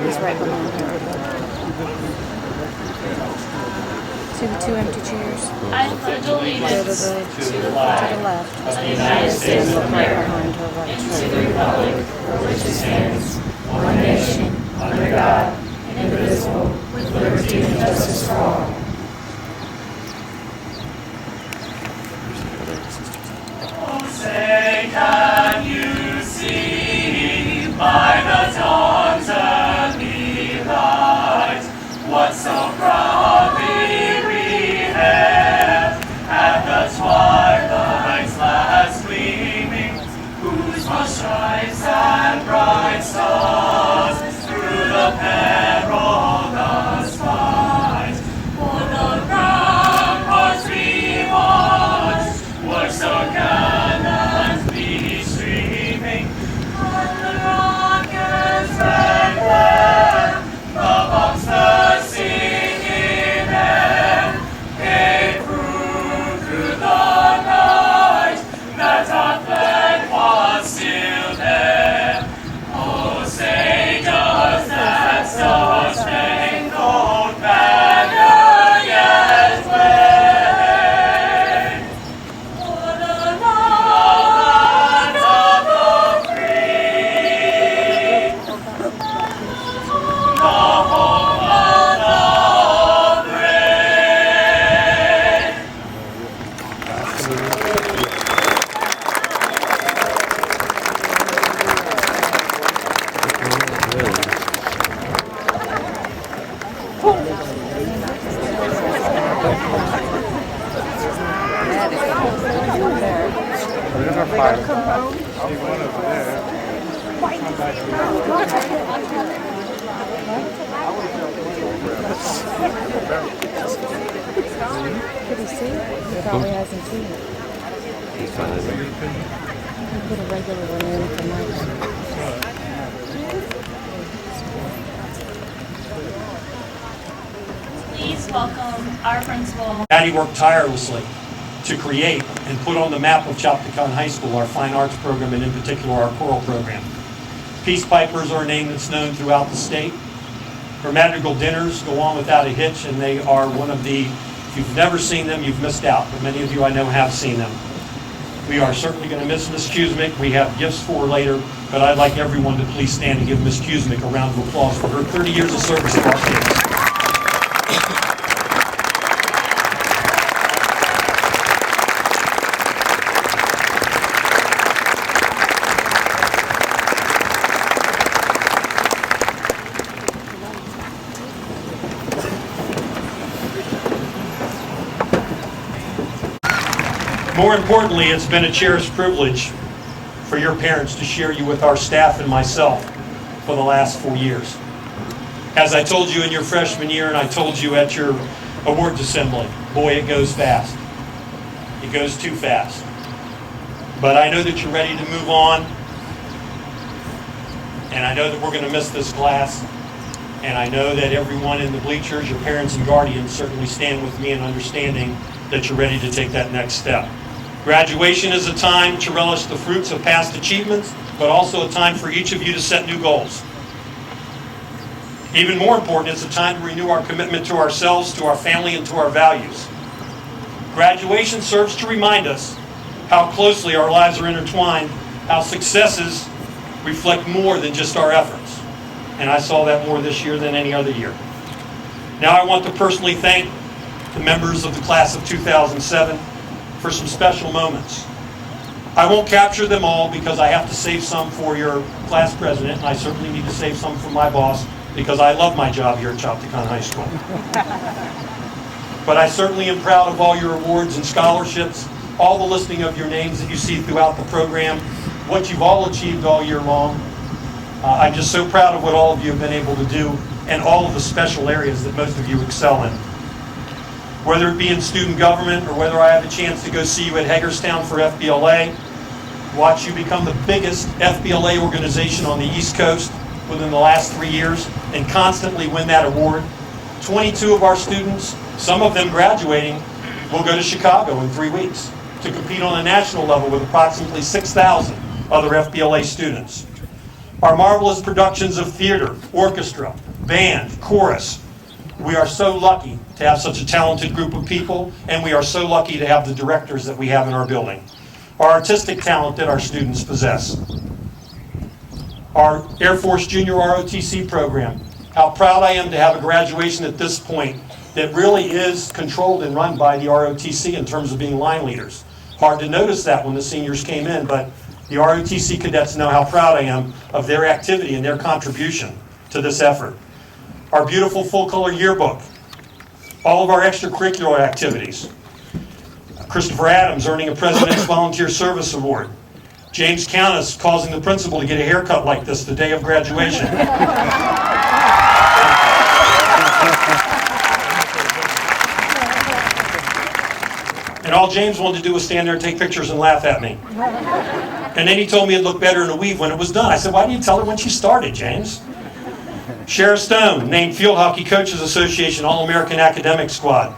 He's right behind her. See the two empty chairs? I pledge allegiance to the left. of the United States of America Behind her right. and to the republic for which it stands, one nation, under God, indivisible, with liberty and justice for all. Oh, say, can you see by the dawn's early light what so proudly we hailed at the twilight's last gleaming, whose small stripes and bright stars through the perilous fight o'er the ramparts we watched were so gallantly streaming, and the rockets red glare, the bombs bursting in air, gave proof through the night that our flag was still there. Oh, say does that star-spangled banner yet wave o'er the land of the free, the home of the brave? Could he see it? He probably hasn't seen it. He's trying to. He put a regular one in for Mike. Please welcome our principal. Patty worked tirelessly to create and put on the map of Chopticon High School our fine arts program, and in particular our choral program. Peace Pipers are a name that's known throughout the state. Her madrigal dinners go on without a hitch, and they are one of the, if you've never seen them, you've missed out, but many of you I know have seen them. We are certainly going to miss Miss Kuzmick. We have gifts for her later, but I'd like everyone to please stand and give Miss Kuzmick a round of applause for her 30 years of service to our kids. More importantly, it's been a cherished privilege for your parents to share you with our staff and myself for the last 4 years. As I told you in your freshman year and I told you at your awards assembly, boy, it goes fast. It goes too fast. But I know that you're ready to move on. And I know that we're going to miss this class. And I know that everyone in the bleachers, your parents and guardians, certainly stand with me in understanding that you're ready to take that next step. Graduation is a time to relish the fruits of past achievements, but also a time for each of you to set new goals. Even more important, it's a time to renew our commitment to ourselves, to our family, and to our values. Graduation serves to remind us how closely our lives are intertwined, how successes reflect more than just our efforts. And I saw that more this year than any other year. Now I want to personally thank the members of the class of 2007 for some special moments. I won't capture them all because I have to save some for your class president, and I certainly need to save some for my boss because I love my job here at Chopticon High School. But I certainly am proud of all your awards and scholarships, all the listing of your names that you see throughout the program, what you've all achieved all year long. I'm just so proud of what all of you have been able to do and all of the special areas that most of you excel in. Whether it be in student government or whether I have a chance to go see you at Hagerstown for FBLA, watch you become the biggest FBLA organization on the East Coast within the last 3 years and constantly win that award. 22 of our students, some of them graduating, will go to Chicago in 3 weeks to compete on a national level with approximately 6,000 other FBLA students. Our marvelous productions of theater, orchestra, band, chorus. We are so lucky to have such a talented group of people, and we are so lucky to have the directors that we have in our building. Our artistic talent that our students possess. Our Air Force Junior ROTC program. How proud I am to have a graduation at this point that really is controlled and run by the ROTC in terms of being line leaders. Hard to notice that when the seniors came in, but the ROTC cadets know how proud I am of their activity and their contribution to this effort. Our beautiful full-color yearbook, all of our extracurricular activities. Christopher Adams earning a President's Volunteer Service Award. James Countess causing the principal to get a haircut like this the day of graduation. And all James wanted to do was stand there and take pictures and laugh at me. And then he told me it'd look better in a weave when it was done. I said, why didn't you tell her when she started, James? Sheriff Stone, named Field Hockey Coaches Association All-American Academic Squad.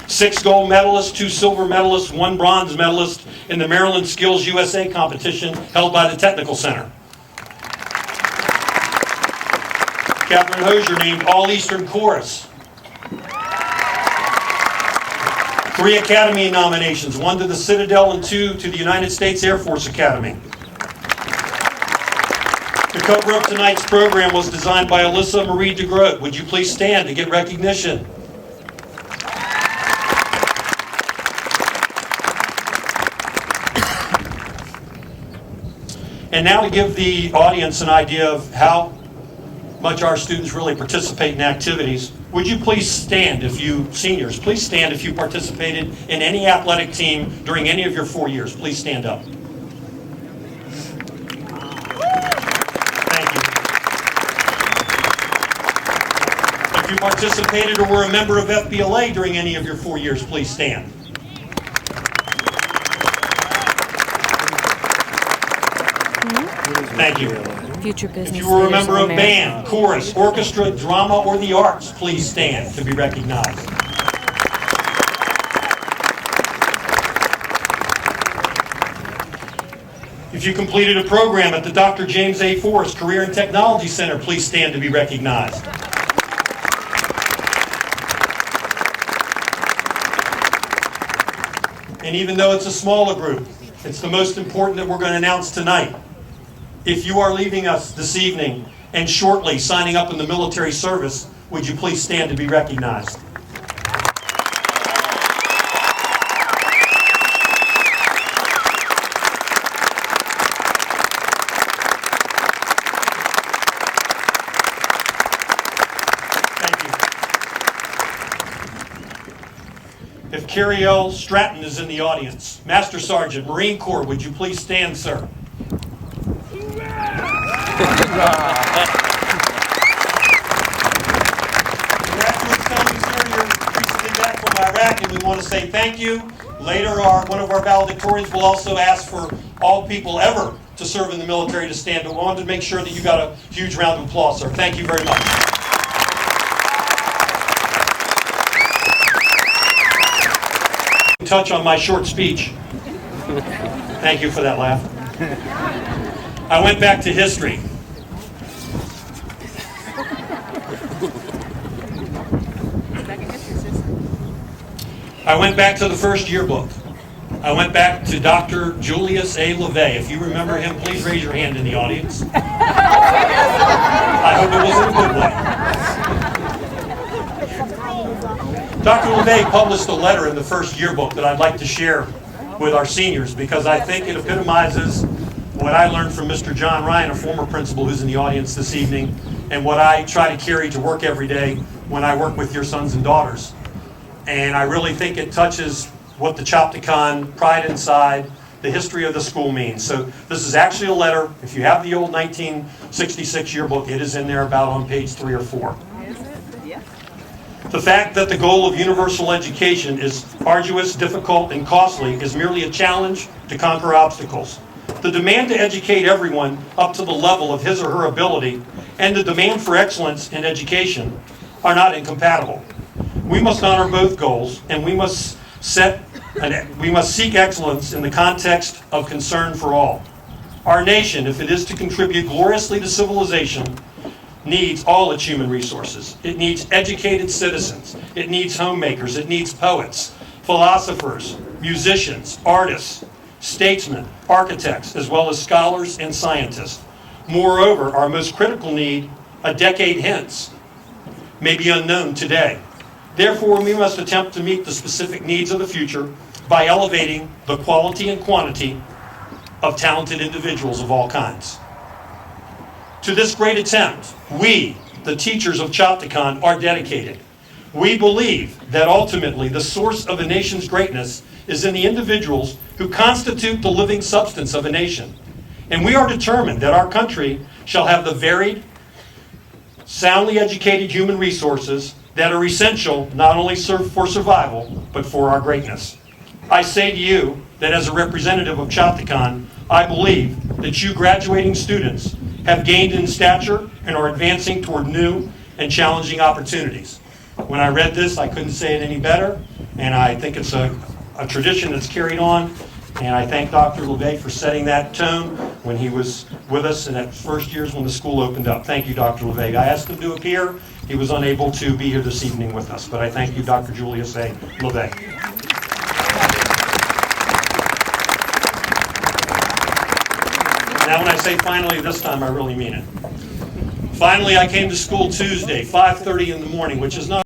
Six gold medalists, 2 silver medalists, 1 bronze medalist in the Maryland Skills USA competition held by the Technical Center. Catherine Hosier named All-Eastern Chorus. 3 Academy nominations, 1 to the Citadel and 2 to the United States Air Force Academy. The cover of tonight's program was designed by Alyssa Marie DeGroat. Would you please stand to get recognition? And now to give the audience an idea of how much our students really participate in activities, would you please stand if you, seniors, please stand if you participated in any athletic team during any of your 4 years. Please stand up. Thank you. If you participated or were a member of FBLA during any of your 4 years, please stand. Thank you. Future business If you were a leaders member in of America. band, chorus, orchestra, drama, or the arts, please stand to be recognized. If you completed a program at the Dr. James A. Forrest Career and Technology Center, please stand to be recognized. And even though it's a smaller group, it's the most important that we're going to announce tonight. If you are leaving us this evening and shortly signing up in the military service, would you please stand to be recognized? Thank you. If Carrie L. Stratton is in the audience, Master Sergeant, Marine Corps, would you please stand, sir? Graduates coming here, you're recently back from Iraq, and we want to say thank you. Later, one of our valedictorians will also ask for all people ever to serve in the military to stand. But we wanted to make sure that you got a huge round of applause, sir. Thank you very much. Touch on my short speech. Thank you for that laugh. I went back to history. I went back to the first yearbook. I went back to Dr. Julius A. LeVay. If you remember him, please raise your hand in the audience. I hope it was in a good way. Dr. LeVay published a letter in the first yearbook that I'd like to share with our seniors because I think it epitomizes what I learned from Mr. John Ryan, a former principal who's in the audience this evening, and what I try to carry to work every day when I work with your sons and daughters. And I really think it touches what the Chopticon pride inside, the history of the school means. So this is actually a letter. If you have the old 1966 yearbook, it is in there about on page 3 or 4. The fact that the goal of universal education is arduous, difficult, and costly is merely a challenge to conquer obstacles. The demand to educate everyone up to the level of his or her ability and the demand for excellence in education are not incompatible. We must honor both goals, and we must seek excellence in the context of concern for all. Our nation, if it is to contribute gloriously to civilization, needs all its human resources. It needs educated citizens. It needs homemakers. It needs poets, philosophers, musicians, artists, statesmen, architects, as well as scholars and scientists. Moreover, our most critical need, a decade hence, may be unknown today. Therefore, we must attempt to meet the specific needs of the future by elevating the quality and quantity of talented individuals of all kinds. To this great attempt, we, the teachers of Chopticon, are dedicated. We believe that ultimately the source of a nation's greatness is in the individuals who constitute the living substance of a nation. And we are determined that our country shall have the varied, soundly educated human resources that are essential not only for survival, but for our greatness. I say to you that as a representative of Chopticon, I believe that you graduating students have gained in stature and are advancing toward new and challenging opportunities. When I read this, I couldn't say it any better, and I think it's a tradition that's carried on, and I thank Dr. LeVay for setting that tone when he was with us in that first years when the school opened up. Thank you, Dr. LeVay. I asked him to appear. He was unable to be here this evening with us, but I thank you, Dr. Julius A. LeVay. Now when I say finally this time, I really mean it. Finally, I came to school Tuesday, 5:30 in the morning, which is not